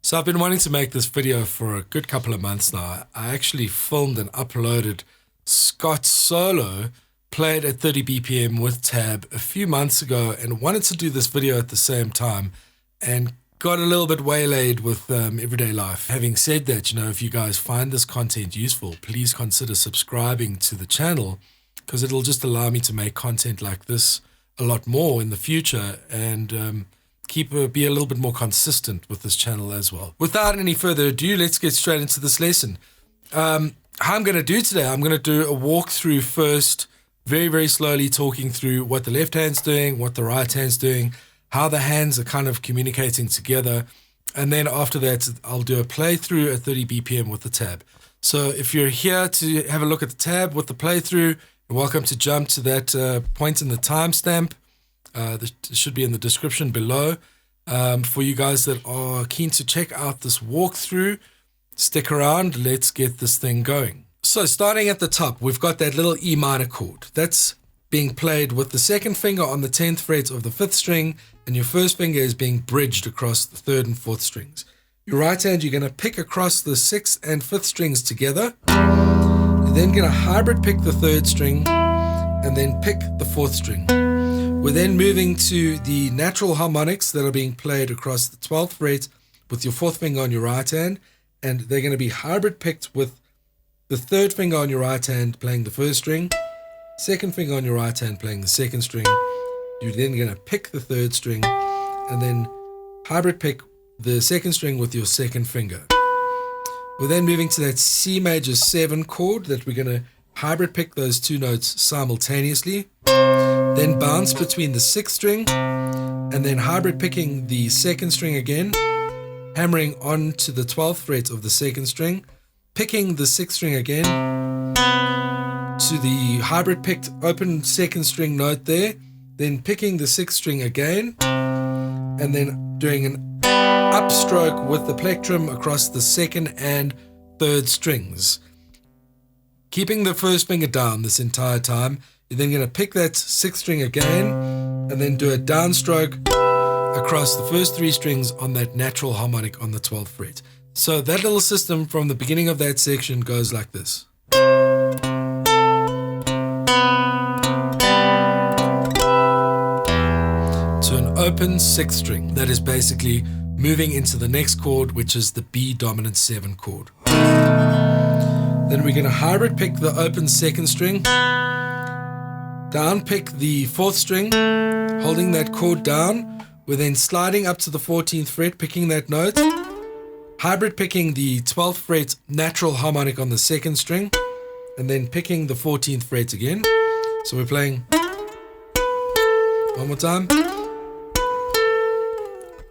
So I've been wanting to make this video for a good couple of months now. I actually filmed and uploaded Scott's solo played at 30 BPM with tab a few months ago and wanted to do this video at the same time and got a little bit waylaid with everyday life. Having said that, if you guys find this content useful, please consider subscribing to the channel because it'll just allow me to make content like this a lot more in the future and be a little bit more consistent with this channel as well. Without any further ado, let's get straight into this lesson. How I'm going to do today, I'm going to do a walkthrough first, very, very slowly talking through what the left hand's doing, what the right hand's doing, how the hands are kind of communicating together. And then after that, I'll do a playthrough at 30 BPM with the tab. So if you're here to have a look at the tab with the playthrough, you're welcome to jump to that point in the timestamp. This should be in the description below. For you guys that are keen to check out this walkthrough, stick around. Let's get this thing going. So starting at the top, we've got that little E minor chord. That's being played with the second finger on the 10th fret of the 5th string, and your first finger is being bridged across the 3rd and 4th strings. Your right hand, you're going to pick across the 6th and 5th strings together. You're then going to hybrid pick the 3rd string and then pick the 4th string. We're then moving to the natural harmonics that are being played across the 12th fret with your 4th finger on your right hand, and they're going to be hybrid picked with the 3rd finger on your right hand playing the 1st string, 2nd finger on your right hand playing the 2nd string. You're then going to pick the 3rd string and then hybrid pick the 2nd string with your 2nd finger. We're then moving to that C major 7 chord that we're going to hybrid pick those two notes simultaneously. Then bounce between the 6th string and then hybrid picking the 2nd string again, hammering on to the 12th fret of the 2nd string, picking the 6th string again to the hybrid picked open 2nd string note there, then picking the 6th string again, and then doing an upstroke with the plectrum across the 2nd and 3rd strings. Keeping the 1st finger down this entire time. You're then going to pick that 6th string again and then do a downstroke across the first 3 strings on that natural harmonic on the 12th fret. So that little system from the beginning of that section goes like this. To an open 6th string that is basically moving into the next chord, which is the B dominant 7 chord. Then we're going to hybrid pick the open 2nd string, down pick the 4th string, holding that chord down. We're then sliding up to the 14th fret, picking that note, hybrid picking the 12th fret natural harmonic on the 2nd string, and then picking the 14th fret again. So we're playing one more time.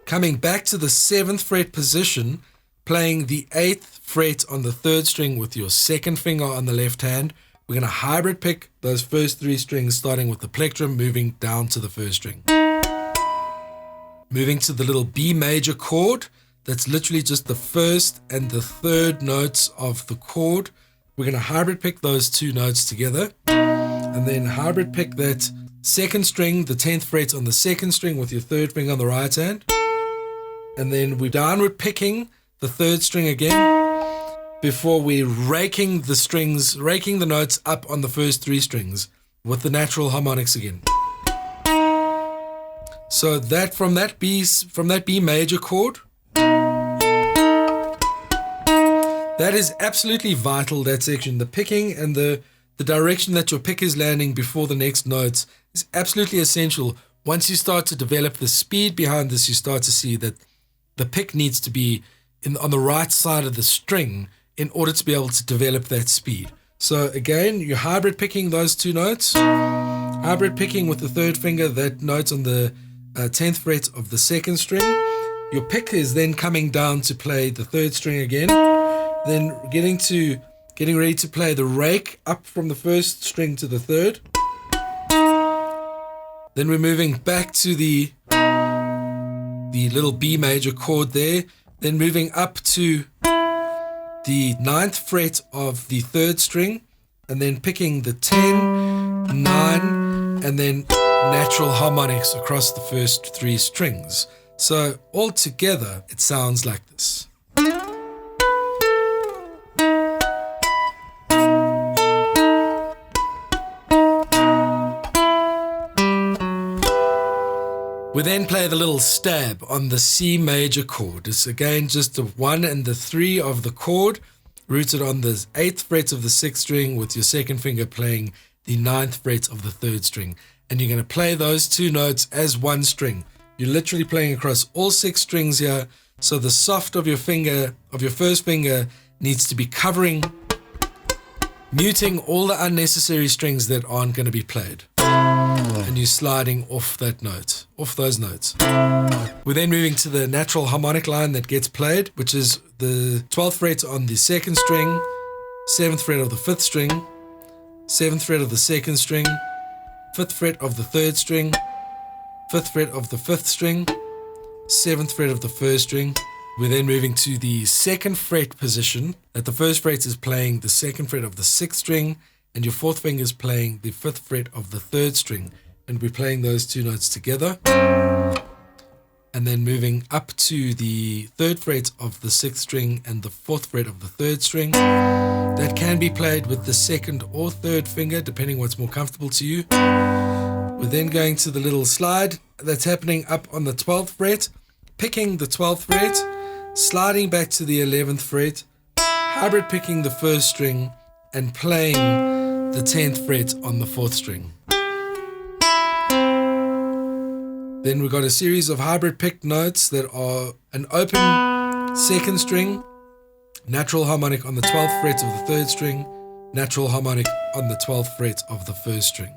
Coming back to the 7th fret position, playing the 8th fret on the 3rd string with your 2nd finger on the left hand. We're going to hybrid pick those first 3 strings, starting with the plectrum, moving down to the 1st string. Moving to the little B major chord, that's literally just the 1st and the 3rd notes of the chord. We're going to hybrid pick those 2 notes together, and then hybrid pick that 2nd string, the 10th fret on the 2nd string with your 3rd finger on the right hand. And then we're downward picking the 3rd string again, before we're raking the notes up on the first 3 strings with the natural harmonics again. So that from that B major chord, that is absolutely vital, that section. The picking and the direction that your pick is landing before the next notes is absolutely essential. Once you start to develop the speed behind this, you start to see that the pick needs to be on the right side of the string in order to be able to develop that speed. So again, you're hybrid picking those 2 notes, hybrid picking with the 3rd finger that note on the 10th fret of the 2nd string. Your pick is then coming down to play the 3rd string again, then getting ready to play the rake up from the 1st string to the 3rd. Then we're moving back to the little B major chord there, then moving up to the 9th fret of the 3rd string, and then picking the 10, 9, and then natural harmonics across the first 3 strings. So all together, it sounds like this. We then play the little stab on the C major chord. It's again just the 1 and the 3 of the chord, rooted on the 8th fret of the 6th string, with your second finger playing the 9th fret of the 3rd string. And you're going to play those 2 notes as one string. You're literally playing across all 6 strings here. So the soft of your finger, of your first finger, needs to be covering, muting all the unnecessary strings that aren't going to be played. And you're sliding off that note, off those notes. We're then moving to the natural harmonic line that gets played, which is the 12th fret on the 2nd string, 7th fret of the 5th string, 7th fret of the 2nd string, 5th fret of the 3rd string, 5th fret of the 5th string, 7th fret of the 1st string. We're then moving to the 2nd fret position. At the 1st fret is playing the 2nd fret of the 6th string, and your 4th finger is playing the 5th fret of the 3rd string. And we're playing those 2 notes together. And then moving up to the 3rd fret of the 6th string and the 4th fret of the 3rd string. That can be played with the 2nd or 3rd finger, depending what's more comfortable to you. We're then going to the little slide that's happening up on the 12th fret, picking the 12th fret, sliding back to the 11th fret, hybrid picking the 1st string, and playing the 10th fret on the 4th string. Then we've got a series of hybrid picked notes that are an open 2nd string, natural harmonic on the 12th fret of the 3rd string, natural harmonic on the 12th fret of the 1st string.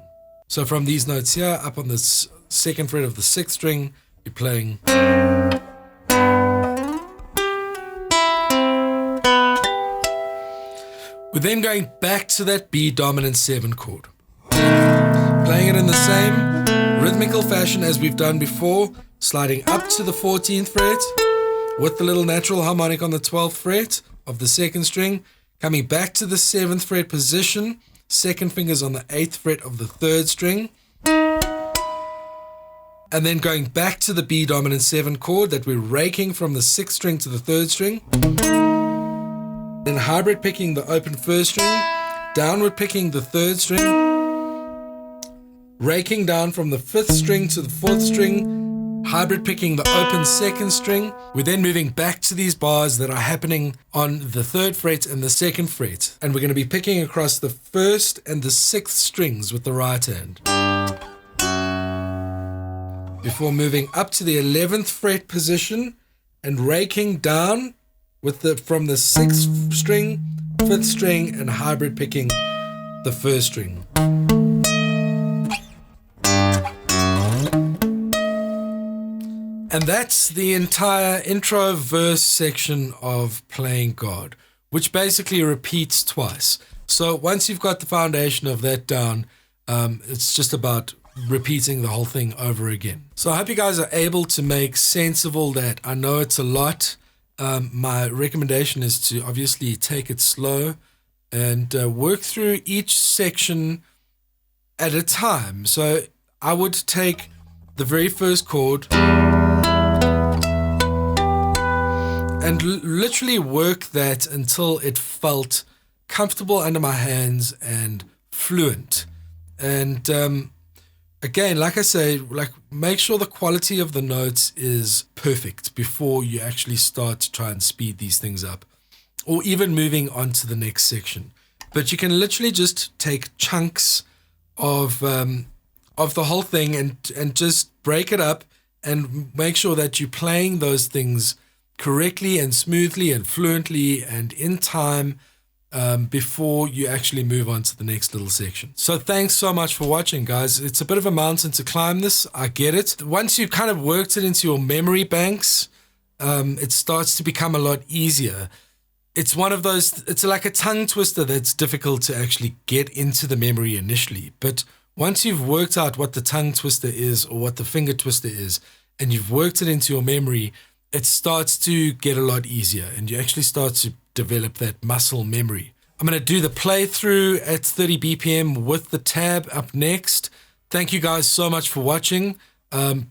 So from these notes here, up on the 2nd fret of the 6th string, you're playing. We're then going back to that B dominant 7 chord. Playing it in the same rhythmical fashion as we've done before, sliding up to the 14th fret with the little natural harmonic on the 12th fret of the 2nd string, coming back to the 7th fret position, 2nd fingers on the 8th fret of the 3rd string, and then going back to the B dominant 7 chord that we're raking from the 6th string to the 3rd string, then hybrid picking the open 1st string, downward picking the 3rd string, raking down from the 5th string to the 4th string, hybrid picking the open 2nd string. We're then moving back to these bars that are happening on the 3rd fret and the 2nd fret. And we're going to be picking across the 1st and the 6th strings with the right hand. Before moving up to the 11th fret position and raking down with from the 6th string, 5th string, and hybrid picking the 1st string. And that's the entire intro verse section of Playing God, which basically repeats twice. So once you've got the foundation of that down, it's just about repeating the whole thing over again. So I hope you guys are able to make sense of all that. I know it's a lot. My recommendation is to obviously take it slow and work through each section at a time. So I would take the very first chord and literally work that until it felt comfortable under my hands and fluent. And again, like I say, make sure the quality of the notes is perfect before you actually start to try and speed these things up, or even moving on to the next section. But you can literally just take chunks of the whole thing and just break it up and make sure that you're playing those things correctly and smoothly and fluently and in time before you actually move on to the next little section. So thanks so much for watching, guys. It's a bit of a mountain to climb this. I get it. Once you've kind of worked it into your memory banks, it starts to become a lot easier. It's one of those, it's like a tongue twister that's difficult to actually get into the memory initially. But once you've worked out what the tongue twister is or what the finger twister is, and you've worked it into your memory, it starts to get a lot easier and you actually start to develop that muscle memory. I'm going to do the playthrough at 30 BPM with the tab up next. Thank you guys so much for watching.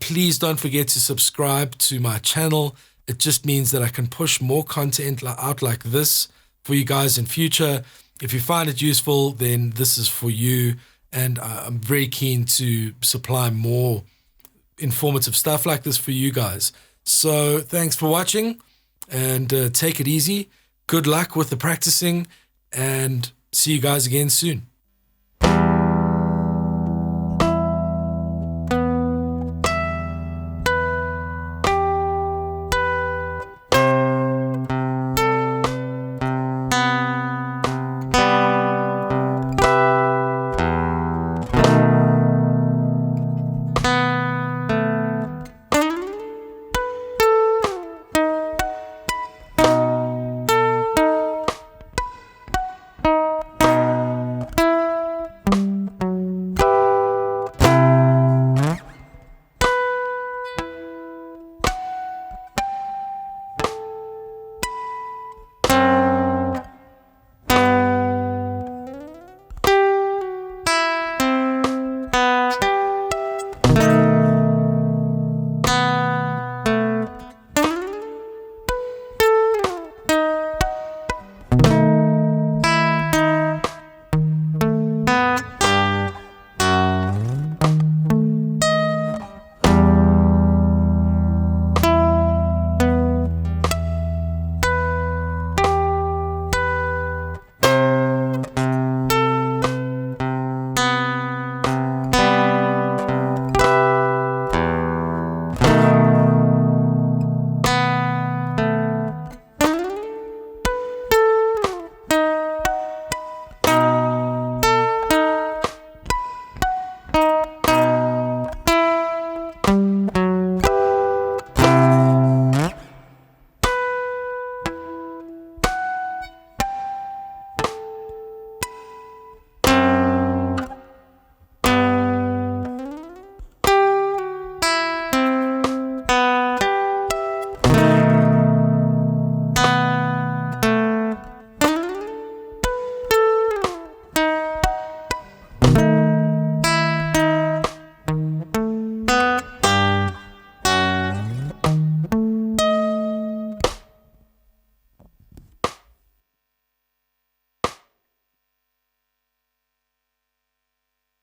Please don't forget to subscribe to my channel. It just means that I can push more content out like this for you guys in future. If you find it useful, then this is for you. And I'm very keen to supply more informative stuff like this for you guys. So thanks for watching, and take it easy. Good luck with the practicing, and see you guys again soon.